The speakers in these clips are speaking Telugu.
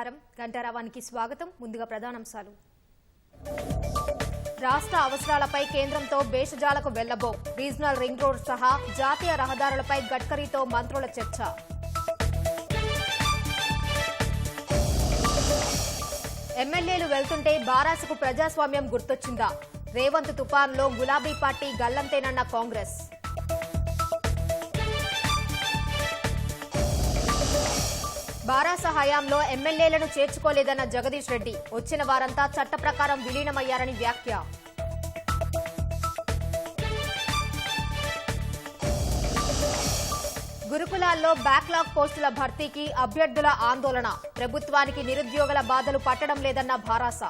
నమస్కారం గంటారావానికి స్వాగతం. ముందుగా ప్రధానాంశాలు. రాష్ట్ర అవసరాలపై కేంద్రంతో బేషజాలకు వెళ్లబో. రీజనల్ రింగ్ రోడ్ సహా జాతీయ రహదారులపై గడ్కరీతో మంత్రుల చర్చ. ఎమ్మెల్యేలు వెళ్తుంటే బారాసకు ప్రజాస్వామ్యం గుర్తొచ్చిందా? రేవంత్ తుపాన్లో గులాబీ పార్టీ గల్లంతేనన్న కాంగ్రెస్. బారాస హయాంలో ఎమ్మెల్యేలను చేర్చుకోలేదన్న జగదీష్ రెడ్డి. వచ్చిన వారంతా చట్ట ప్రకారం విలీనమయ్యారని వ్యాఖ్య. గురుకులాల్లో బ్యాక్లాగ్ పోస్టుల భర్తీకి అభ్యర్థుల ఆందోళన. ప్రభుత్వానికి నిరుద్యోగుల బాధలు పట్టడం లేదన్న బారాస.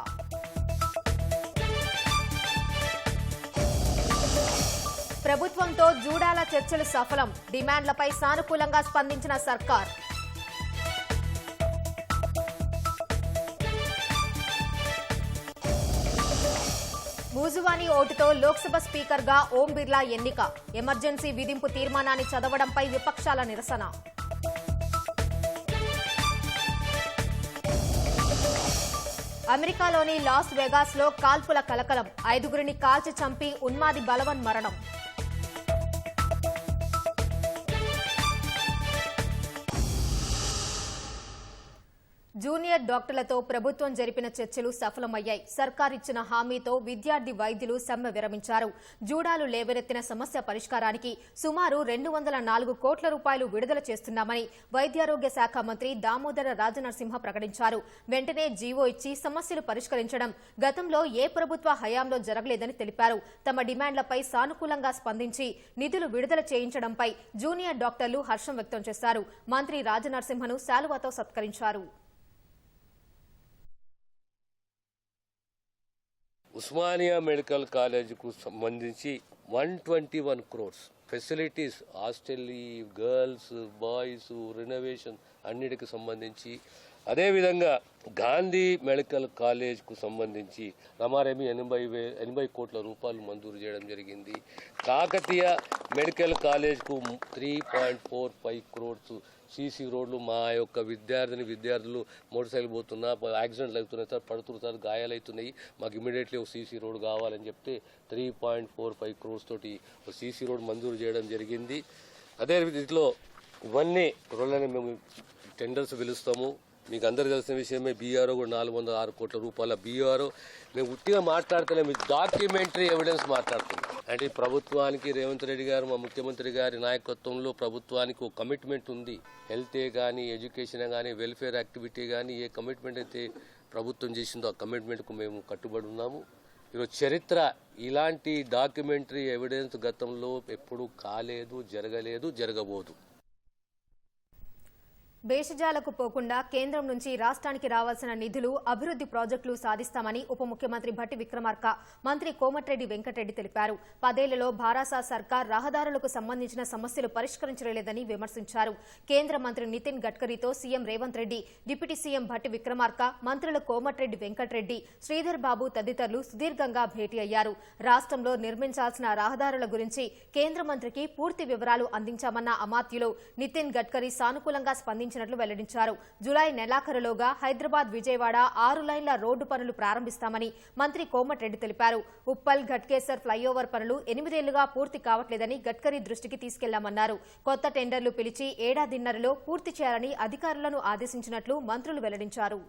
ప్రభుత్వంతో జూడాల చర్చలు సఫలం. డిమాండ్లపై సానుకూలంగా స్పందించిన సర్కార్. మూజువానీ ఓటుతో లోక్సభ స్పీకర్ గా ఓం బిర్లా ఎన్నిక. ఎమర్జెన్సీ విధింపు తీర్మానాన్ని చదవడంపై విపక్షాల నిరసన. అమెరికాలోని లాస్ వెగాస్ లో కాల్పుల కలకలం. 5గురిని కాల్చి చంపి ఉన్మాది బలవన్ మరణం. జూనియర్ డాక్టర్లతో ప్రభుత్వం జరిపిన చర్చలు సఫలమయ్యాయి. సర్కార్ ఇచ్చిన హామీతో విద్యార్థి వైద్యులు సమ్మె విరమించారు. జూడాలు లేవనెత్తిన సమస్య పరిష్కారానికి సుమారు 204 కోట్ల రూపాయలు విడుదల చేస్తున్నామని వైద్యారోగ్య శాఖ మంత్రి దామోదర రాజనరసింహ ప్రకటించారు. వెంటనే జీవో ఇచ్చి సమస్యలు పరిష్కరించడం గతంలో ఏ ప్రభుత్వ హయాంలో జరగలేదని తెలిపారు. తమ డిమాండ్లపై సానుకూలంగా స్పందించి నిధులు విడుదల చేయించడంపై జూనియర్ డాక్టర్లు హర్షం వ్యక్తం చేశారు. మంత్రి రాజనరసింహను శాలువాతో సత్కరించారు. ఉస్మానియా మెడికల్ కాలేజీకు సంబంధించి 121 crores facilities, hostel, girls, boys, renovation అన్నిటికి సంబంధించి, అదేవిధంగా గాంధీ మెడికల్ కాలేజ్కు సంబంధించి రమారమి 80 కోట్ల రూపాయలు మంజూరు చేయడం జరిగింది. కాకతీయ మెడికల్ కాలేజ్కు 3.45 క్రోర్స్ సీసీ రోడ్లు. మా యొక్క విద్యార్థులు మోటార్ సైకిల్ పోతున్నా యాక్సిడెంట్లు అవుతున్నాయి సార్, పడుతున్నారు, గాయాలు అవుతున్నాయి, మాకు ఇమీడియట్లీ ఒక సీసీ రోడ్ కావాలని చెప్తే 3.45 క్రోర్స్ తోటి ఒక సీసీ రోడ్ మంజూరు చేయడం జరిగింది. అదే రీతిలో ఇవన్నీ రోడ్లని మేము టెండర్స్ పిలుస్తాము. మీకు అందరికీ తెలిసిన విషయమే. బీఆర్ఓ కూడా 406 కోట్ల రూపాయల బీఆర్ఓ. మేము ఉట్టిగా మాట్లాడతలే, మీ డాక్యుమెంటరీ ఎవిడెన్స్ మాట్లాడుతున్నాం. అంటే ప్రభుత్వానికి రేవంత్ రెడ్డి గారు, మా ముఖ్యమంత్రి గారి నాయకత్వంలో ప్రభుత్వానికి ఒక కమిట్మెంట్ ఉంది. హెల్తే కానీ, ఎడ్యుకేషన్ కానీ, వెల్ఫేర్ యాక్టివిటీ కానీ ఏ కమిట్మెంట్ అయితే ప్రభుత్వం చేసిందో ఆ కమిట్మెంట్కు మేము కట్టుబడి ఉన్నాము. ఈరోజు చరిత్ర ఇలాంటి డాక్యుమెంటరీ ఎవిడెన్స్ గతంలో ఎప్పుడూ కాలేదు, జరగలేదు, జరగబోదు. బేషజాలకు పోకుండా కేంద్రం నుంచి రాష్ట్రానికి రావాల్సిన నిధులు, అభివృద్ది ప్రాజెక్టులు సాధిస్తామని ఉప ముఖ్యమంత్రి భట్టి విక్రమార్క, మంత్రి కోమటిరెడ్డి వెంకటరెడ్డి తెలిపారు. 10 ఏళ్లలో భారాస సర్కార్ రహదారులకు సంబంధించిన సమస్యలు పరిష్కరించలేదని విమర్శించారు. కేంద్ర మంత్రి నితిన్ గడ్కరీతో CM Revanth Reddy, deputy CM Bhatti Vikramarka, మంత్రులు కోమటిరెడ్డి వెంకటరెడ్డి, శ్రీధర్ బాబు తదితరులు సుదీర్ఘంగా భేటీ అయ్యారు. రాష్ట్రంలో నిర్మించాల్సిన రహదారుల గురించి కేంద్ర మంత్రికి పూర్తి వివరాలు అందించామన్న అమాత్యులు నితిన్ గడ్కరీ సానుకూలంగా స్పందించారు వెల్లడించారు. జులై నెలాఖరులోగా హైదరాబాద్ విజయవాడ 6 లైన్ల రోడ్డు పనులు ప్రారంభిస్తామని మంత్రి కోమటిరెడ్డి తెలిపారు. ఉప్పల్ ఘట్కేసర్ ఫ్లైఓవర్ పనులు 8 ఏళ్లుగా పూర్తి కావట్లేదని గడ్కరీ దృష్టికి తీసుకెళ్లామన్నారు. కొత్త టెండర్లు పిలిచి ఏడాదిన్నరలో పూర్తి చేయాలని అధికారులను ఆదేశించినట్లు మంత్రులు వెల్లడించారు.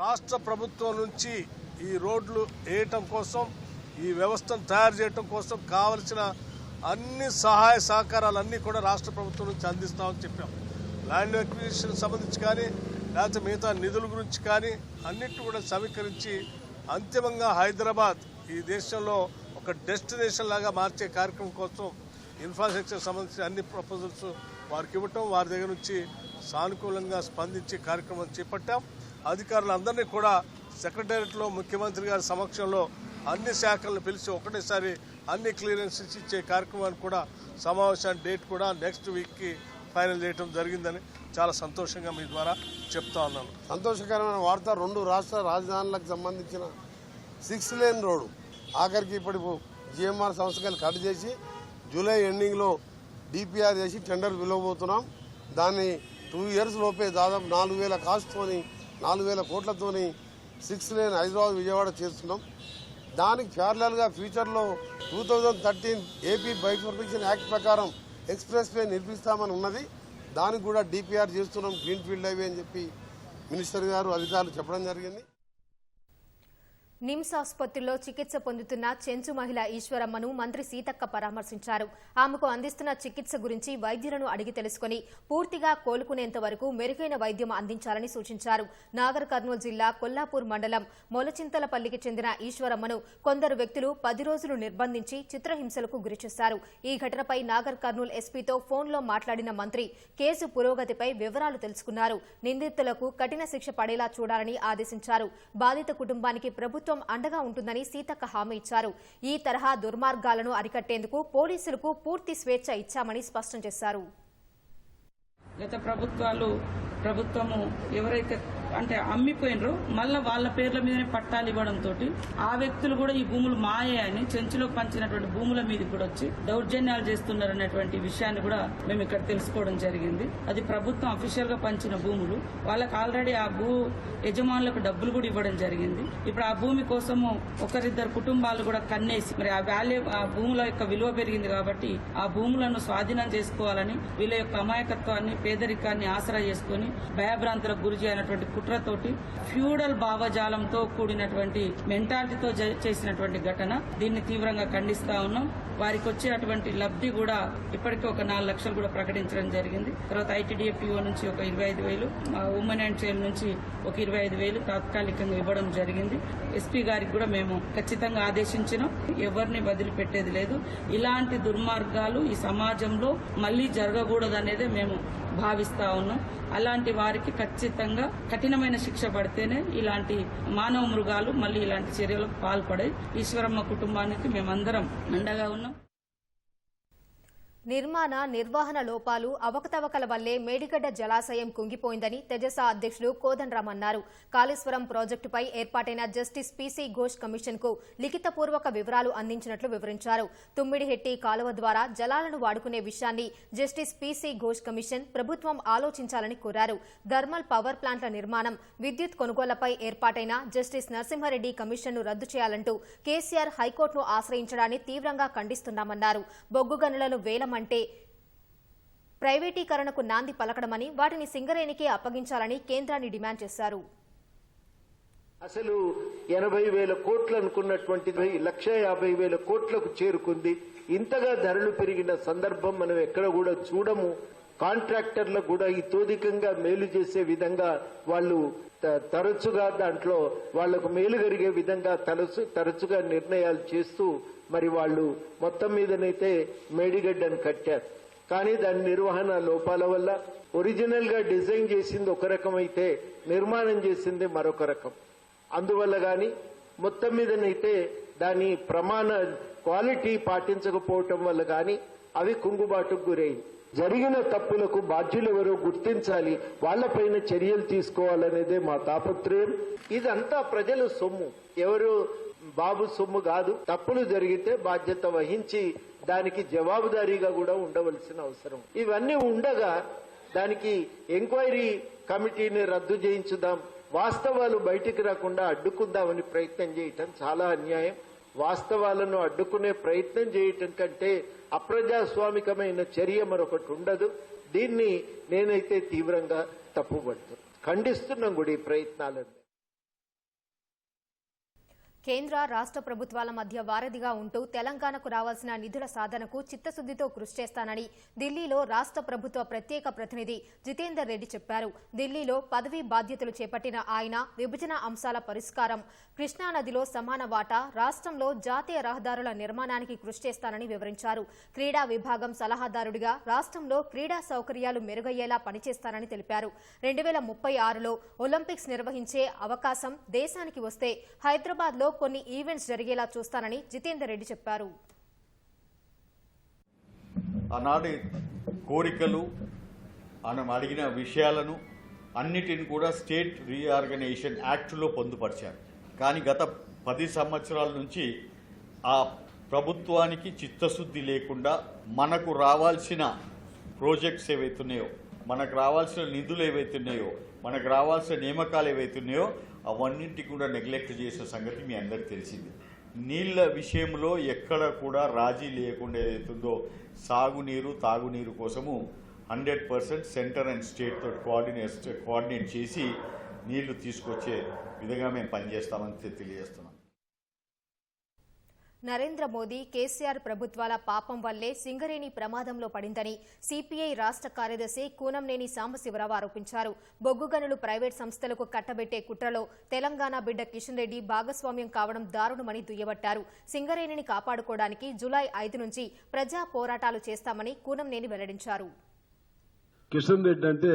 రాష్ట్ర ప్రభుత్వం నుంచి ఈ రోడ్లు వేయటం కోసం, ఈ వ్యవస్థను తయారు చేయటం కోసం కావలసిన అన్ని సహాయ సహకారాలన్నీ కూడా రాష్ట్ర ప్రభుత్వం నుంచి అందిస్తామని చెప్పాం. ల్యాండ్ ఎక్విజిషన్ సంబంధించి కానీ, లేకపోతే మిగతా నిధుల గురించి కానీ అన్నిటిని కూడా సమీకరించి అంతిమంగా హైదరాబాద్ ఈ దేశంలో ఒక డెస్టినేషన్ లాగా మార్చే కార్యక్రమం కోసం ఇన్ఫ్రాస్ట్రక్చర్ సంబంధించిన అన్ని ప్రపోజల్స్ వారికి ఇవ్వటం, వారి దగ్గర నుంచి సానుకూలంగా స్పందించే కార్యక్రమం చేపట్టాం. అధికారులందరినీ కూడా సెక్రటేరియట్లో ముఖ్యమంత్రి గారి సమక్షంలో అన్ని శాఖలను పిలిచి ఒకటేసారి అన్ని క్లియరెన్సెస్ ఇచ్చే కార్యక్రమాన్ని కూడా సమావేశాన్ని డేట్ కూడా నెక్స్ట్ వీక్కి ఫైనల్ చేయడం జరిగిందని చాలా సంతోషంగా మీ ద్వారా చెప్తా ఉన్నాను. సంతోషకరమైన వార్త. 2 రాష్ట్ర రాజధానులకు సంబంధించిన 6 లేన్ రోడ్డు ఆఖరికి ఇప్పుడు జిఎంఆర్ సంస్థలు కట్ చేసి జూలై ఎండింగ్లో డిపిఆర్ చేసి టెండర్ పిలవబోతున్నాం. దాన్ని 2 years లోపే దాదాపు 4,000 కాస్ట్తోని 4,000 కోట్లతోని 6 లేన్ హైదరాబాద్ విజయవాడ చేస్తున్నాం. దానికి ప్యారలల్గా ఫ్యూచర్లో 2013 ఏపీ బైఫర్కేషన్ యాక్ట్ ప్రకారం ఎక్స్ప్రెస్ వే నిర్మిస్తామని ఉన్నది. దానికి కూడా డిపిఆర్ చేస్తున్నాం, గ్రీన్ ఫీల్డ్ హైవే అని చెప్పి మినిస్టర్ గారు అధికారులు చెప్పడం జరిగింది. నిమ్స్ ఆసుపత్రిలో చికిత్స పొందుతున్న చెంచు మహిళ ఈశ్వరమ్మను మంత్రి సీతక్క పరామర్శించారు. ఆమెకు అందిస్తున్న చికిత్స గురించి వైద్యులను అడిగి తెలుసుకుని పూర్తిగా కోలుకునేంత వరకు మెరుగైన వైద్యం అందించాలని సూచించారు. నాగర్ కర్నూలు జిల్లా కొల్లాపూర్ మండలం మొలచింతలపల్లికి చెందిన ఈశ్వరమ్మను కొందరు వ్యక్తులు 10 రోజులు నిర్బంధించి చిత్రహింసలకు గురిచేశారు. ఈ ఘటనపై నాగర్ కర్నూలు ఎస్పీతో ఫోన్లో మాట్లాడిన మంత్రి కేసు పురోగతిపై వివరాలు తెలుసుకున్నారు. నిందితులకు కఠిన శిక్ష పడేలా చూడాలని ఆదేశించారు. బాధిత కుటుంబానికి ప్రభుత్వం అండగా ఉంటుందని సీతక్క హామీ ఇచ్చారు. ఈ తరహా దుర్మార్గాలను అరికట్టేందుకు పోలీసులకు పూర్తి స్వేచ్ఛ ఇచ్చామని స్పష్టం చేశారు. గత ప్రభుత్వము ఎవరైతే అంటే అమ్మిపోయినరో మళ్ళీ వాళ్ళ పేర్ల మీదనే పట్టాలు ఇవ్వడంతో ఆ వ్యక్తులు కూడా ఈ భూములు మాయే అని చెంచులో పంచినటువంటి భూముల మీద కూడా వచ్చి దౌర్జన్యాలు చేస్తున్నారనేటువంటి విషయాన్ని కూడా మేము ఇక్కడ తెలుసుకోవడం జరిగింది. అది ప్రభుత్వం అఫీషియల్ గా పంచిన భూములు. వాళ్ళకి ఆల్రెడీ ఆ భూ యజమానులకు డబ్బులు కూడా ఇవ్వడం జరిగింది. ఇప్పుడు ఆ భూమి కోసము ఒకరిద్దరు కుటుంబాలు కూడా కన్నేసి మరి ఆ భూముల యొక్క విలువ పెరిగింది కాబట్టి ఆ భూములను స్వాధీనం చేసుకోవాలని వీళ్ళ యొక్క అమాయకత్వాన్ని పేదరికాన్ని ఆసరా చేసుకుని భయభ్రాంతులకు గురి చేయనటువంటి కుట్రతోటి ఫ్యూడల్ భావజాలంతో కూడినటువంటి మెంటాలిటీతో చేసినటువంటి ఘటన. దీన్ని తీవ్రంగా ఖండిస్తా ఉన్నాం. వారికి వచ్చేటువంటి లబ్ధి కూడా ఇప్పటికే ఒక 4 లక్షలు కూడా ప్రకటించడం జరిగింది. తర్వాత ఐటీడీఏపీఓ నుంచి ఒక 25,000, ఉమెన్ అండ్ చైల్డ్ నుంచి ఒక 25,000 తాత్కాలికంగా ఇవ్వడం జరిగింది. ఎస్పీ గారికి కూడా మేము ఖచ్చితంగా ఆదేశించినాం. ఎవరిని వదిలిపెట్టేది లేదు. ఇలాంటి దుర్మార్గాలు ఈ సమాజంలో మళ్లీ జరగకూడదనేదే మేము భావిస్తా ఉన్నాం. అలాంటి వారికి ఖచ్చితంగా కఠినమైన శిక్ష పడితేనే ఇలాంటి మానవ మృగాలు మళ్ళీ ఇలాంటి చర్యలకు పాల్పడాయి. ఈశ్వరమ్మ కుటుంబానికి మేమందరం అండగా ఉన్నాం. నిర్వహణ లోపాలు అవకతవకల వల్లే మేడిగడ్డ జలాశయం కుంగిపోయిందని తెజస అధ్యక్షులు కోదండరామ్ అన్నారు. కాళేశ్వరం ప్రాజెక్టుపై ఏర్పాటైన జస్టిస్ పీసీ ఘోష్ కమిషన్ కు లిఖితపూర్వక వివరాలు అందించినట్లు వివరించారు. తుమ్మిడిహెట్టి కాలువ ద్వారా జలాలను వాడుకునే విషయాన్ని జస్టిస్ పీసీ ఘోష్ కమిషన్ ప్రభుత్వం ఆలోచించాలని కోరారు. థర్మల్ పవర్ ప్లాంట్ల నిర్మాణం, విద్యుత్ కొనుగోళ్లపై ఏర్పాటైన జస్టిస్ నరసింహారెడ్డి కమిషన్ను రద్దు చేయాలంటూ కేసీఆర్ హైకోర్టును ఆశ్రయించడాన్ని తీవ్రంగా ఖండిస్తున్నామన్నారు. బొగ్గు గనులను వేలం అంటే ప్రైవేటీకరణకు నాంది పలకడమని, వాటిని సింగరేణికే అప్పగించాలని కేంద్రాన్ని డిమాండ్ చేశారు. అసలు 80,000 కోట్లు అనుకున్నటువంటిది 1,50,000 కోట్లకు చేరుకుంది. ఇంతగా ధరలు పెరిగిన సందర్భం మనం ఎక్కడ కూడా చూడము. కాంట్రాక్టర్లకు కూడా ఇతోధికంగా మేలు చేసే విధంగా వాళ్ళు తరచుగా దాంట్లో వాళ్లకు మేలు జరిగే విధంగా తరచుగా నిర్ణయాలు చేస్తూ మరి వాళ్ళు మొత్తం మీదనైతే మేడిగడ్డను కట్టారు. కానీ దాని నిర్వహణ లోపాల వల్ల ఒరిజినల్ గా డిజైన్ చేసింది ఒక రకం అయితే నిర్మాణం చేసింది మరొక రకం. అందువల్ల గాని మొత్తం మీదనైతే దాని ప్రమాణ క్వాలిటీ పాటించకపోవటం వల్ల గాని అవి కుంగుబాటుకు గురైంది. జరిగిన తప్పులకు బాధ్యులెవరో గుర్తించాలి, వాళ్లపైన చర్యలు తీసుకోవాలనేదే మా తాపత్రయం. ఇదంతా ప్రజల సొమ్ము, ఎవరు బాబు సొమ్ము కాదు. తప్పులు జరిగితే బాధ్యత వహించి దానికి జవాబుదారీగా కూడా ఉండవలసిన అవసరం. ఇవన్నీ ఉండగా దానికి ఎంక్వైరీ కమిటీని రద్దు చేయించుదాం, వాస్తవాలు బయటికి రాకుండా అడ్డుకుందామని ప్రయత్నం చేయటం చాలా అన్యాయం. వాస్తవాలను అడ్డుకునే ప్రయత్నం చేయటం కంటే అప్రజాస్వామికమైన చర్య మరొకటి ఉండదు. దీన్ని నేనైతే తీవ్రంగా తప్పుపడుతున్నాను, ఖండిస్తున్నాం కూడా ఈ ప్రయత్నాలను. కేంద్ర రాష్ట్ర ప్రభుత్వాల మధ్య వారధిగా ఉంటూ తెలంగాణకు రావాల్సిన నిధుల సాధనకు చిత్తశుద్దితో కృషి చేస్తానని ఢిల్లీలో రాష్ట్ర ప్రభుత్వ ప్రత్యేక ప్రతినిధి జితేందర్ రెడ్డి చెప్పారు. ఢిల్లీలో పదవీ బాధ్యతలు చేపట్టిన ఆయన విభజన అంశాల పరిష్కారం, కృష్ణానదిలో సమాన వాటా, రాష్ట్రంలో జాతీయ రహదారుల నిర్మాణానికి కృషి చేస్తానని వివరించారు. క్రీడా విభాగం సలహాదారుడిగా రాష్ట్రంలో క్రీడా సౌకర్యాలు మెరుగయ్యేలా పనిచేస్తానని తెలిపారు. 2036లో ఒలింపిక్స్ నిర్వహించే అవకాశం దేశానికి వస్తే హైదరాబాద్లో కొన్ని ఈవెంట్స్ జరిగేలా చూస్తానని జితేందర్ రెడ్డి చెప్పారు. ఆనాటి కోరికలు మనం అడిగిన విషయాలను అన్నిటిని కూడా స్టేట్ రీఆర్గనైజేషన్ యాక్ట్లో పొందుపరిచారు. కానీ గత 10 సంవత్సరాల నుంచి ఆ ప్రభుత్వానికి చిత్తశుద్ధి లేకుండా మనకు రావాల్సిన ప్రాజెక్ట్స్ ఏవైతున్నాయో, మనకు రావాల్సిన నిధులు ఏవైతున్నాయో, మనకు రావాల్సిన నియామకాలు ఏవైతున్నాయో అవన్నింటి కూడా నెగ్లెక్ట్ చేసిన సంగతి మీ అందరికి తెలిసింది. నీళ్ళ విషయంలో ఎక్కడ కూడా రాజీ లేకుండా ఏదైతుందో సాగునీరు తాగునీరు కోసము 100% సెంటర్ అండ్ స్టేట్ తోటి కోఆర్డినేట్ చేసి నీళ్లు తీసుకొచ్చే విధంగా మేము పనిచేస్తామని తెలియజేస్తున్నాం. నరేంద్ర మోదీ కేసీఆర్ ప్రభుత్వాల పాపం వల్లే సింగరేణి ప్రమాదంలో పడిందని సిపిఐ రాష్ట్ర కార్యదర్శి కూనంనేని సాంబశివరావు ఆరోపించారు. బొగ్గు గనులు ప్రైవేట్ సంస్థలకు కట్టబెట్టే కుట్రలో తెలంగాణ బిడ్డ కిషన్ రెడ్డి భాగస్వామ్యం కావడం దారుణమని దుయ్యబట్టారు. సింగరేణిని కాపాడుకోవడానికి జూలై 5 నుంచి ప్రజా పోరాటాలు చేస్తామని కూనంనేని వెల్లడించారు. కిషన్ రెడ్డి అంటే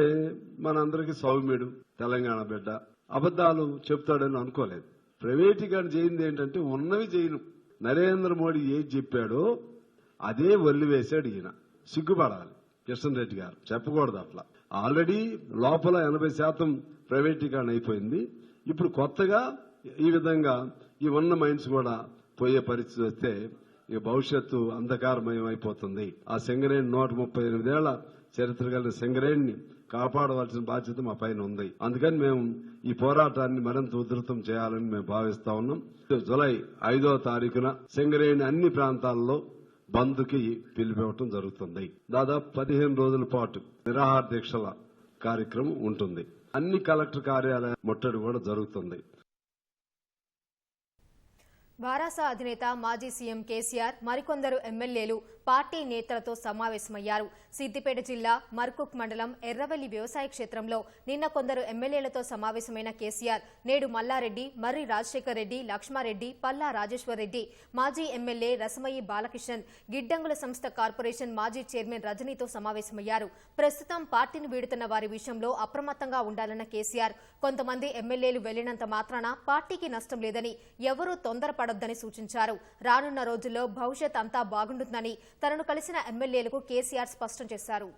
మనందరికీ సౌమ్యుడు, తెలంగాణ బిడ్డ. అబద్దాలు చెప్తాడని అనుకోలేదు. ప్రైవేటీకరణ చేయింది ఏంటంటే ఉన్నవి చేయను. నరేంద్ర మోడీ ఏది చెప్పాడో అదే వల్లివేశాడు ఈయన. సిగ్గుపడాలి కిషన్ రెడ్డి గారు, చెప్పకూడదు అట్లా. ఆల్రెడీ లోపల 80% ప్రైవేటీకరణ అయిపోయింది. ఇప్పుడు కొత్తగా ఈ విధంగా ఈ ఉన్న మైండ్స్ కూడా పోయే పరిస్థితి వస్తే ఇక భవిష్యత్తు అంధకారమయం అయిపోతుంది. ఆ సింగరేణి 138 ఏళ్ల చరిత్ర కలిగిన సింగరేణిని కాపాడవలసిన బాధ్యత మా పైన ఉంది. అందుకని మేము ఈ పోరాటాన్ని మరింత ఉధృతం చేయాలని మేము భావిస్తా ఉన్నాం. జూలై 5వ తారీఖున సింగరేణి అన్ని ప్రాంతాల్లో బంద్కి పిలిపివ్వటం జరుగుతుంది. దాదాపు 15 రోజుల పాటు నిరాహార దీక్షల కార్యక్రమం ఉంటుంది. అన్ని కలెక్టర్ కార్యాలయ ముట్టడి కూడా జరుగుతుంది. భారాస అధినేత మాజీ సీఎం కేసీఆర్ మరికొందరు ఎమ్మెల్యేలు పార్టీ నేతలతో సమావేశమయ్యారు. సిద్దిపేట జిల్లా మర్కుక్ మండలం ఎర్రవెల్లి వ్యవసాయ క్షేత్రంలో నిన్న కొందరు ఎమ్మెల్యేలతో సమావేశమైన కేసీఆర్ నేడు మల్లారెడ్డి, మర్రి రాజశేఖర్ రెడ్డి, లక్ష్మారెడ్డి, పల్లా రాజేశ్వర్ రెడ్డి, మాజీ ఎమ్మెల్యే రసమయ్యి బాలకిషన్, గిడ్డంగుల సంస్థ కార్పొరేషన్ మాజీ చైర్మన్ రజనీతో సమావేశమయ్యారు. ప్రస్తుతం పార్టీని వీడుతున్న వారి విషయంలో అప్రమత్తంగా ఉండాలన్న కేసీఆర్ కొంతమంది ఎమ్మెల్యేలు వెళ్లినంత మాత్రాన పార్టీకి నష్టం లేదని, ఎవరూ తొందరపడొద్దని సూచించారు. రానున్న రోజుల్లో భవిష్యత్ అంతా బాగుంటుందని తనను కలిసిన ఎమ్మెల్యేలకు కేసీఆర్ స్పష్టం చేశారు.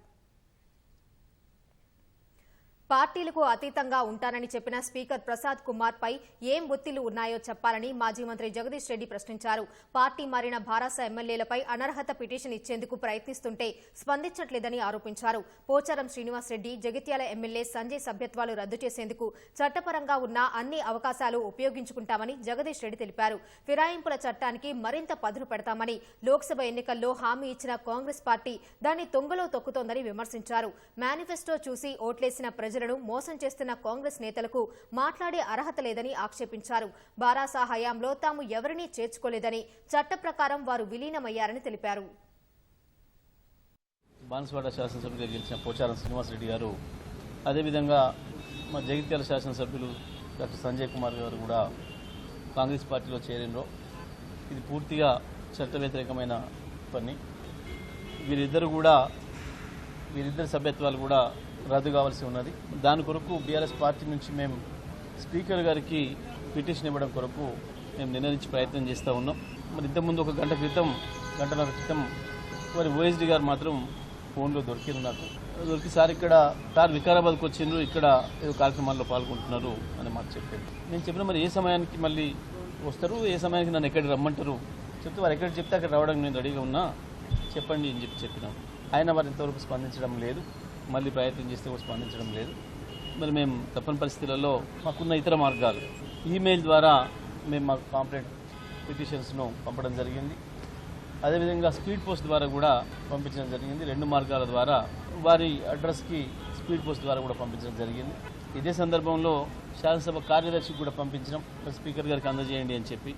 పార్టీలకు అతీతంగా ఉంటానని చెప్పిన స్పీకర్ ప్రసాద్ కుమార్ పై ఏం ఒత్తిళ్లు ఉన్నాయో చెప్పాలని మాజీ మంత్రి జగదీష్ రెడ్డి ప్రశ్నించారు. పార్టీ మారిన భారాస ఎమ్మెల్యేలపై అనర్హత పిటిషన్ ఇచ్చేందుకు ప్రయత్నిస్తుంటే స్పందించట్లేదని ఆరోపించారు. పోచారం శ్రీనివాసరెడ్డి, జగిత్యాల ఎమ్మెల్యే సంజయ్ సభ్యత్వాలు రద్దు చేసేందుకు చట్టపరంగా ఉన్న అన్ని అవకాశాలు ఉపయోగించుకుంటామని జగదీష్ రెడ్డి తెలిపారు. ఫిరాయింపుల చట్టానికి మరింత పదును పెడతామని లోక్సభ ఎన్నికల్లో హామీ ఇచ్చిన కాంగ్రెస్ పార్టీ దాన్ని తొంగలో తొక్కుతోందని విమర్శించారు. మేనిఫెస్టో చూసి ఓట్లేసిన ప్రజలను మోసం చేస్తున్న కాంగ్రెస్ నేతలకు మాట్లాడే అర్హత లేదని ఆక్షేపించారు. బారాస హయాంలో తాము ఎవరినీ చేర్చుకోలేదని, చట్ట ప్రకారం వారు విలీనమయ్యారని తెలిపారు. బాన్స్వాడ శాసనసభ్యులుగా గెలిచిన పోచారం శ్రీనివాసరెడ్డి గారు, అదేవిధంగా మా జగిత్యాల శాసనసభ్యులు డాక్టర్ సంజయ్ కుమార్ గారు కూడా కాంగ్రెస్ పార్టీలో చేరినరు. ఇది పూర్తిగా చట్ట వ్యతిరేకమైన పని. వీరిద్దరి సభ్యత్వాలు కూడా రద్దు కావాల్సి ఉన్నది. దాని కొరకు బీఆర్ఎస్ పార్టీ నుంచి మేము స్పీకర్ గారికి పిటిషన్ ఇవ్వడం కొరకు మేము నిర్ణయించి ప్రయత్నం చేస్తూ ఉన్నాం. మరి ఇంతకుముందు ఒక గంటన్నర క్రితం మరి ఓఎస్డీ గారు మాత్రం ఫోన్లో దొరికింది నాకు. దొరికి సార్ సార్ వికారాబాద్కి వచ్చిండ్రు, ఇక్కడ ఏదో కార్యక్రమాల్లో పాల్గొంటున్నారు అని మాకు చెప్పారు. నేను చెప్పిన మరి ఏ సమయానికి మళ్ళీ వస్తారు, ఏ సమయానికి నన్ను ఎక్కడికి రమ్మంటారు చెప్తే వారు ఎక్కడికి చెప్తే అక్కడ రావడానికి నేను రెడీగా ఉన్నా, చెప్పండి అని చెప్పినాం. ఆయన వారు ఇంతవరకు స్పందించడం లేదు. మళ్ళీ ప్రయత్నం చేస్తే కూడా స్పందించడం లేదు. మరి మేము తప్పని పరిస్థితులలో మాకున్న ఇతర మార్గాలు ఈమెయిల్ ద్వారా మేము మా కాంప్లైంట్ పిటిషన్స్ను పంపడం జరిగింది. అదేవిధంగా స్పీడ్ పోస్ట్ ద్వారా కూడా పంపించడం జరిగింది. 2 మార్గాల ద్వారా వారి అడ్రస్కి స్పీడ్ పోస్ట్ ద్వారా కూడా పంపించడం జరిగింది. ఇదే సందర్భంలో శాసనసభ కార్యదర్శికి కూడా పంపించడం, స్పీకర్ గారికి అందజేయండి అని చెప్పి.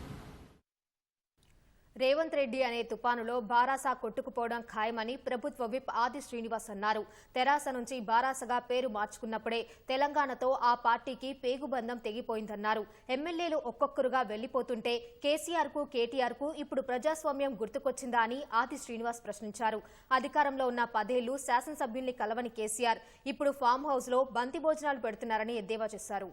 రేవంత్ రెడ్డి అనే తుపానులో బారాస కొట్టుకుపోవడం ఖాయమని ప్రభుత్వ విప్ ఆది శ్రీనివాస్ అన్నారు. తెరాస నుంచి బారాసగా పేరు మార్చుకున్నప్పుడే తెలంగాణతో ఆ పార్టీకి పేగుబంధం తెగిపోయిందన్నారు. ఎమ్మెల్యేలు ఒక్కొక్కరుగా వెళ్లిపోతుంటే కేసీఆర్కు, కేటీఆర్కు ఇప్పుడు ప్రజాస్వామ్యం గుర్తుకొచ్చిందా అని ఆది శ్రీనివాస్ ప్రశ్నించారు. అధికారంలో ఉన్న 10 ఏళ్లు శాసనసభ్యుల్ని కలవని కేసీఆర్ ఇప్పుడు ఫామ్ హౌస్ లో బంతి భోజనాలు పెడుతున్నారని ఎద్దేవా చేశారు.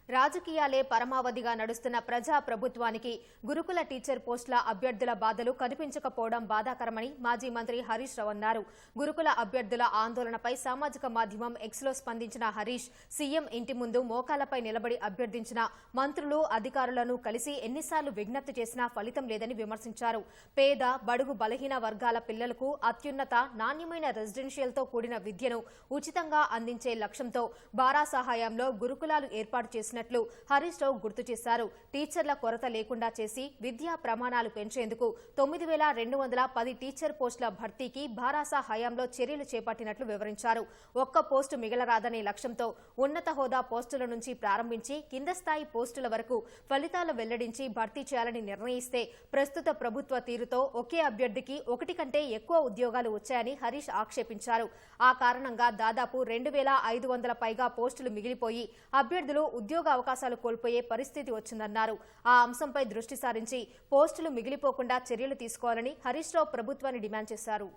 రాజకీయాలే పరమావధిగా నడుస్తున్న ప్రజా ప్రభుత్వానికి గురుకుల టీచర్ పోస్టుల అభ్యర్థుల బాధలు కనిపించకపోవడం బాధాకరమని మాజీ మంత్రి హరీష్ రావు అన్నారు. గురుకుల అభ్యర్థుల ఆందోళనపై సామాజిక మాధ్యమం ఎక్స్లో స్పందించిన హరీష్, సీఎం ఇంటి ముందు మోకాలపై నిలబడి అభ్యర్థించిన మంత్రులు, అధికారులను కలిసి ఎన్నిసార్లు విజ్ఞప్తి చేసినా ఫలితం లేదని విమర్శించారు. పేద, బడుగు, బలహీన వర్గాల పిల్లలకు అత్యున్నత, నాణ్యమైన రెసిడెన్షియల్తో కూడిన విద్యను ఉచితంగా అందించే లక్ష్యంతో బారాస హయాంలో గురుకులాలు ఏర్పాటు చేసినట్లు హరీష్ రావు గుర్తు చేశారు. టీచర్ల కొరత లేకుండా చేసి విద్యా ప్రమాణాలు పెంచేందుకు 9,210 టీచర్ పోస్టుల భర్తీకి బారాస హయాంలో చర్యలు చేపట్టినట్లు వివరించారు. ఒక్క పోస్టు మిగలరాదనే లక్ష్యంతో ఉన్నత హోదా పోస్టుల నుంచి ప్రారంభించి కింద స్థాయి పోస్టుల వరకు ఫలితాలు వెల్లడించి భర్తీ చేయాలని నిర్ణయిస్తే ప్రస్తుత ప్రభుత్వ తీరుతో ఒకే అభ్యర్థికి 1 కంటే ఎక్కువ ఉద్యోగాలు వచ్చాయని హరీష్ ఆక్షేపించారు. ఆ కారణంగా దాదాపు 2,500 పైగా పోస్టులు మిగిలిపోయి అభ్యర్థులు ఉద్యోగ అవకాశాలు కోల్పోయే పరిస్థితి వచ్చిందన్నారు. ఆ అంశంపై దృష్టి సారించి పోస్టులు మిగిలిపోకుండా చర్యలు తీసుకోవాలని హరీష్ రావు ప్రభుత్వాన్ని డిమాండ్ చేశారు.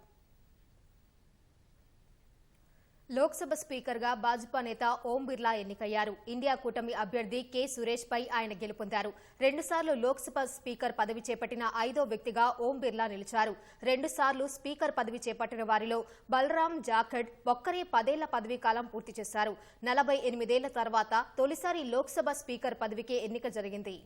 లోక్సభ స్పీకర్గా భాజపా నేత ఓం బిర్లా ఎన్నికయ్యారు. ఇండియా కూటమి అభ్యర్థి కె సురేష్ పై ఆయన గెలుపొందారు. 2 సార్లు లోక్సభ స్పీకర్ పదవి చేపట్టిన 5వ వ్యక్తిగా ఓం బిర్లా నిలిచారు. 2 సార్లు స్పీకర్ పదవి చేపట్టిన వారిలో బలరాం జాఖడ్ ఒక్కరే 10 ఏళ్ల పదవీ కాలం పూర్తి చేశారు. 48 ఏళ్ల తర్వాత తొలిసారి లోక్సభ స్పీకర్ పదవికి ఎన్నిక జరిగింది.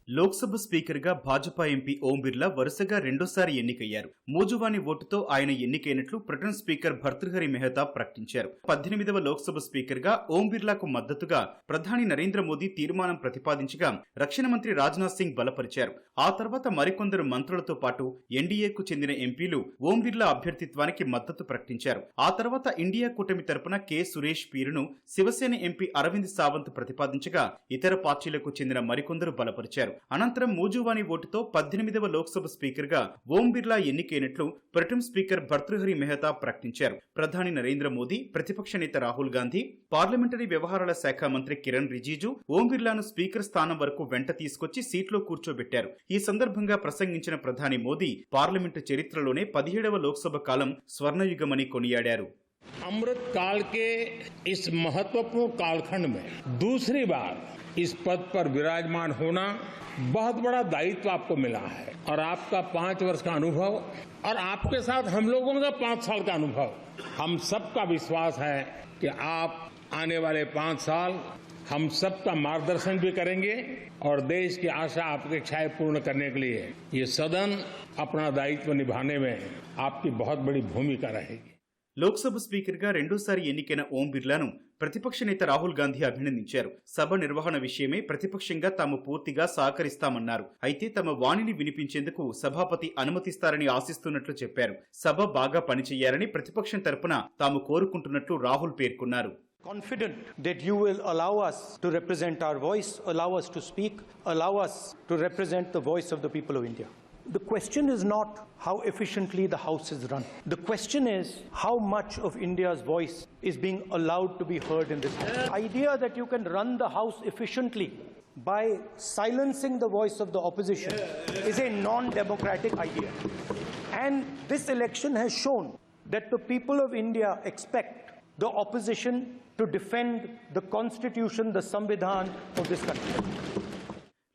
లోక్సభ స్పీకర్గా భాజపా ఎంపీ ఓం బిర్లా వరుసగా రెండోసారి ఎన్నికయ్యారు. మూజువాని ఓటుతో ఆయన ఎన్నికైనట్లు ప్రొటెం స్పీకర్ భర్తృహరి మెహతా ప్రకటించారు. 18వ లోక్సభ స్పీకర్గా ఓం బిర్లాకు మద్దతుగా ప్రధాని నరేంద్ర మోదీ తీర్మానం ప్రతిపాదించగా రక్షణ మంత్రి రాజ్నాథ్ సింగ్ బలపరిచారు. ఆ తర్వాత మరికొందరు మంత్రులతో పాటు ఎన్డీఏకు చెందిన ఎంపీలు ఓం బిర్లా అభ్యర్థిత్వానికి మద్దతు ప్రకటించారు. ఆ తర్వాత ఇండియా కూటమి తరపున కె సురేష్ పీరును శివసేన ఎంపీ అరవింద్ సావంత్ ప్రతిపాదించగా ఇతర పార్టీలకు చెందిన మరికొందరు బలపరిచారు. అనంతరం మూజువాని ఓటుతో 18వ లోక్సభ స్పీకర్గా ఓం బిర్లా ఎన్నికైనట్లు ప్రొటెం స్పీకర్ భర్తృహరి మెహతా ప్రకటించారు. ప్రధాని నరేంద్ర మోదీ, ప్రతిపక్ష నేత రాహుల్ గాంధీ, పార్లమెంటరీ వ్యవహారాల శాఖ మంత్రి కిరణ్ రిజిజు ఓం బిర్లాను స్పీకర్ స్థానం వరకు వెంట తీసుకొచ్చి సీట్లో కూర్చోబెట్టారు. ఈ సందర్భంగా ప్రసంగించిన ప్రధాని మోదీ పార్లమెంటు చరిత్రలోనే 17వ లోక్సభ కాలం స్వర్ణయుగమని కొనియాడారు. अमृत काल के इस महत्वपूर्ण कालखंड में दूसरी बार इस पद पर विराजमान होना बहुत बड़ा दायित्व आपको मिला है और आपका 5 वर्ष का अनुभव और आपके साथ हम लोगों का 5 साल का अनुभव, हम सबका विश्वास है कि आप आने वाले 5 साल हम सबका मार्गदर्शन भी करेंगे और देश की आशा अपेक्षाएं पूर्ण करने के लिए ये सदन अपना दायित्व निभाने में आपकी बहुत बड़ी भूमिका रहेगी. లోక్సభ స్పీకర్గా రెండోసారి ఎన్నికైన ఓం బిర్లాను ప్రతిపక్ష నేత రాహుల్ గాంధీ అభినందించారు. సభ నిర్వహణ విషయమై ప్రతిపక్షంగా తాము పూర్తిగా సహకరిస్తామన్నారు. అయితే తమ వాణిని వినిపించేందుకు సభాపతి అనుమతిస్తారని ఆశిస్తున్నట్లు చెప్పారు. సభ బాగా పనిచేయాలని ప్రతిపక్షం తరపున తాము కోరుకుంటున్నట్లు రాహుల్ పేర్కొన్నారు. Confident that you will allow us to represent our voice, allow us to speak, allow us to represent the voice of the people of India. The question is not how efficiently the House is run. The question is how much of India's voice is being allowed to be heard in this House. The idea that you can run the House efficiently by silencing the voice of the opposition is a non-democratic idea. And this election has shown that the people of India expect the opposition to defend the constitution, the Samvidhan of this country.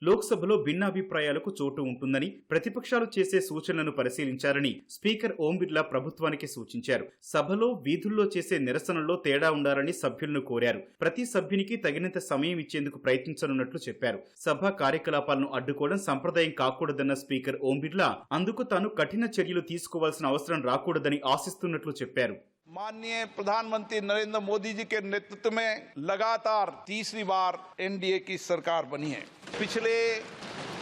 లోక్సభలో భిన్నాభిప్రాయాలకు చోటు ఉంటుందని, ప్రతిపక్షాలు చేసే సూచనలను పరిశీలించాలని స్పీకర్ ఓం బిర్లా ప్రభుత్వానికి సూచించారు. సభలో, వీధుల్లో చేసే నిరసనల్లో తేడా ఉండాలని సభ్యులను కోరారు. ప్రతి సభ్యునికి తగినంత సమయం ఇచ్చేందుకు ప్రయత్నించనున్నట్లు చెప్పారు. సభ కార్యకలాపాలను అడ్డుకోవడం సంప్రదాయం కాకూడదన్న స్పీకర్ ఓం బిర్లా అందుకు తాను కఠిన చర్యలు తీసుకోవాల్సిన అవసరం రాకూడదని ఆశిస్తున్నట్లు చెప్పారు. माननीय प्रधानमंत्री नरेंद्र मोदी जी के नेतृत्व में लगातार तीसरी बार एनडीए की सरकार बनी है. पिछले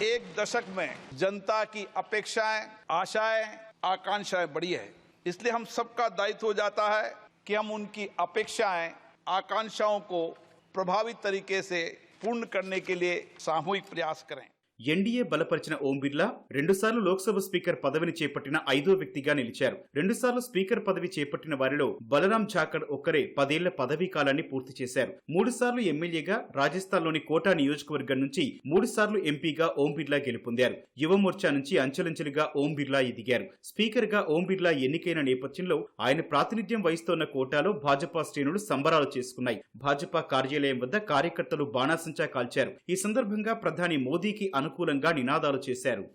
1 दशक में जनता की अपेक्षाएं, आशाएं, आकांक्षाएं बढ़ी है. इसलिए हम सबका दायित्व हो जाता है कि हम उनकी अपेक्षाएं, आकांक्षाओं को प्रभावी तरीके से पूर्ण करने के लिए सामूहिक प्रयास करें. ఎన్డీఏ బలపరిచిన ఓం బిర్లా 2 సార్లు లోక్సభ స్పీకర్ పదవిని చేపట్టిన 5వ వ్యక్తిగా నిలిచారు. 2 సార్లు స్పీకర్ పదవి చేపట్టిన వారిలో బలరాం జాఖడ్ ఒక్కరే 10 ఏళ్ల పదవీ కాలాన్ని పూర్తి చేశారు. 3 సార్లు ఎమ్మెల్యేగా రాజస్థాన్లోని కోటా నియోజకవర్గం నుంచి 3 సార్లు ఎంపీగా ఓం బిర్లా గెలుపొందారు. యువ మోర్చా నుంచి అంచెలంచెలుగా ఓం బిర్లా ఎదిగారు. స్పీకర్ గా ఓం బిర్లా ఎన్నికైన నేపథ్యంలో ఆయన ప్రాతినిధ్యం వహిస్తోన్న కోటాలో భాజపా శ్రేణులు సంబరాలు చేసుకున్నాయి. భాజపా కార్యాలయం వద్ద కార్యకర్తలు బాణాసంచా కాల్చారు. ఈ సందర్భంగా ప్రధాని మోదీకి అనుకూలంగా నినాదాలు చేశారు.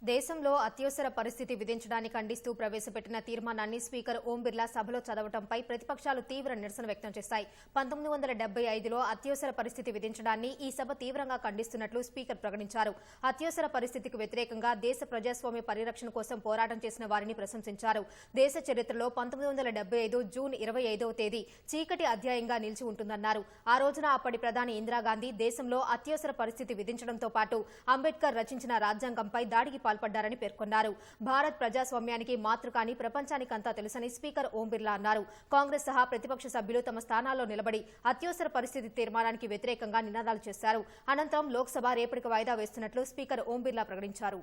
దేశంలో అత్యవసర పరిస్థితి విధించడాన్ని ఖండిస్తూ ప్రవేశపెట్టిన తీర్మానాన్ని స్పీకర్ ఓం బిర్లా సభలో చదవడంపై ప్రతిపక్షాలు తీవ్ర నిరసన వ్యక్తం చేశాయి. 1975లో అత్యవసర పరిస్థితి విధించడాన్ని ఈ సభ తీవ్రంగా ఖండిస్తున్నట్లు స్పీకర్ ప్రకటించారు. అత్యవసర పరిస్థితికి వ్యతిరేకంగా దేశ ప్రజాస్వామ్య పరిరక్షణ కోసం పోరాటం చేసిన వారిని ప్రశంసించారు. దేశ చరిత్రలో 1975 జూన్ 25వ తేదీ చీకటి అధ్యాయంగా నిలిచి ఉంటుందన్నారు. ఆ రోజున అప్పటి ప్రధాని ఇందిరాగాంధీ దేశంలో అత్యవసర పరిస్థితి విధించడంతో పాటు అంబేద్కర్ రచించిన రాజ్యాంగంపై దాడికి పాల్పడ్డారని పేర్కొన్నారు. భారత్ ప్రజాస్వామ్యానికి మాతృక అని ప్రపంచానికంతా తెలుసని స్పీకర్ ఓం బిర్లా అన్నారు. కాంగ్రెస్ సహా ప్రతిపక్ష సభ్యులు తమ స్థానాల్లో నిలబడి అత్యవసర పరిస్థితి తీర్మానానికి వ్యతిరేకంగా నినాదాలు చేశారు. అనంతరం లోక్సభ రేపటికి వాయిదా వేస్తున్నట్లు స్పీకర్ ఓం బిర్లా ప్రకటించారు.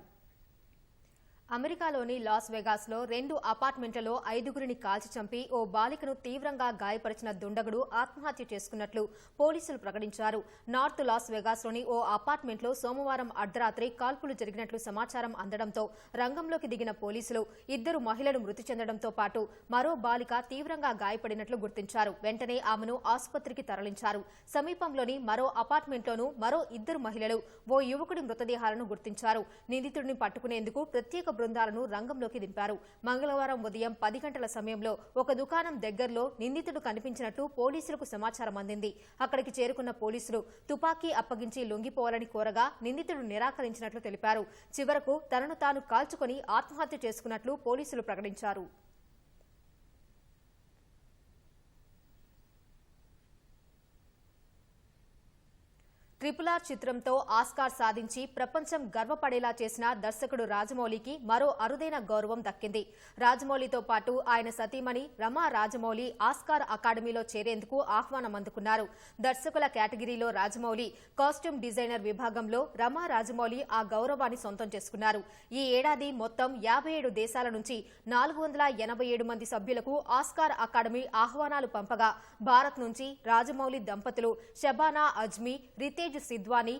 అమెరికాలోని లాస్ వెగాస్లో 2 అపార్ట్మెంట్లలో 5గురిని కాల్చి చంపి ఓ బాలికను తీవ్రంగా గాయపరిచిన దుండగుడు ఆత్మహత్య చేసుకున్నట్లు పోలీసులు ప్రకటించారు. నార్త్ లాస్ వెగాస్లోని ఓ అపార్ట్మెంట్లో సోమవారం అర్ధరాత్రి కాల్పులు జరిగినట్లు సమాచారం అందడంతో రంగంలోకి దిగిన పోలీసులు 2 మహిళలు మృతి చెందడంతో పాటు మరో బాలిక తీవ్రంగా గాయపడినట్లు గుర్తించారు. వెంటనే ఆమెను ఆసుపత్రికి తరలించారు. సమీపంలోని మరో అపార్ట్మెంట్లోనూ మరో 2 మహిళలు, ఓ యువకుడి మృతదేహాలను గుర్తించారు. నిందితుడిని పట్టుకునేందుకు ప్రత్యేక బృందాలను రంగంలోకి దింపారు. మంగళవారం ఉదయం 10 గంటల సమయంలో ఒక దుకాణం దగ్గరలో నిందితుడు కనిపించినట్టు పోలీసులకు సమాచారం అందింది. అక్కడికి చేరుకున్న పోలీసులు తుపాకీ అప్పగించి లొంగిపోవాలని కోరగా నిందితుడు నిరాకరించినట్లు తెలిపారు. చివరకు తనను తాను కాల్చుకొని ఆత్మహత్య చేసుకున్నట్లు పోలీసులు ప్రకటించారు. RRR చిత్రంతో ఆస్కార్ సాధించి ప్రపంచం గర్వపడేలా చేసిన దర్శకుడు రాజమౌళికి మరో అరుదైన గౌరవం దక్కింది. రాజమౌళితో పాటు ఆయన సతీమణి రమా రాజమౌళి ఆస్కార్ అకాడమీలో చేరేందుకు ఆహ్వానం అందుకున్నారు. దర్శకుల కేటగిరీలో రాజమౌళి, కాస్ట్యూమ్ డిజైనర్ విభాగంలో రమా రాజమౌళి ఆ గౌరవాన్ని సొంతం చేసుకున్నారు. ఈ ఏడాది మొత్తం 57 దేశాల నుంచి 487 మంది సభ్యులకు ఆస్కార్ అకాడమీ ఆహ్వానాలు పంపగా భారత్ నుంచి రాజమౌళి దంపతులు షబానా అజ్మీ, రితేజ్ సిద్వానీ,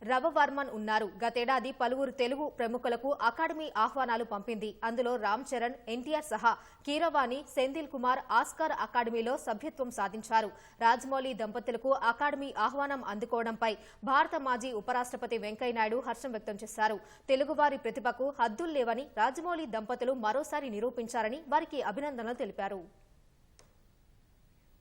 రవవర్మన్ ఉన్నారు. గతేడాది పలువురు తెలుగు ప్రముఖులకు అకాడమీ ఆహ్వానాలు పంపింది. అందులో రామ్ చరణ్, ఎన్టీఆర్ సహా కీరవాణి, సెంధిల్ కుమార్ ఆస్కార్ అకాడమీలో సభ్యత్వం సాధించారు. రాజమౌళి దంపతులకు అకాడమీ ఆహ్వానం అందుకోవడంపై భారత మాజీ ఉపరాష్ట్రపతి వెంకయ్యనాయుడు హర్షం వ్యక్తం చేశారు. తెలుగువారి ప్రతిభకు హద్దుల్లేవని రాజమౌళి దంపతులు మరోసారి నిరూపించారని వారికి అభినందనలు తెలిపారు.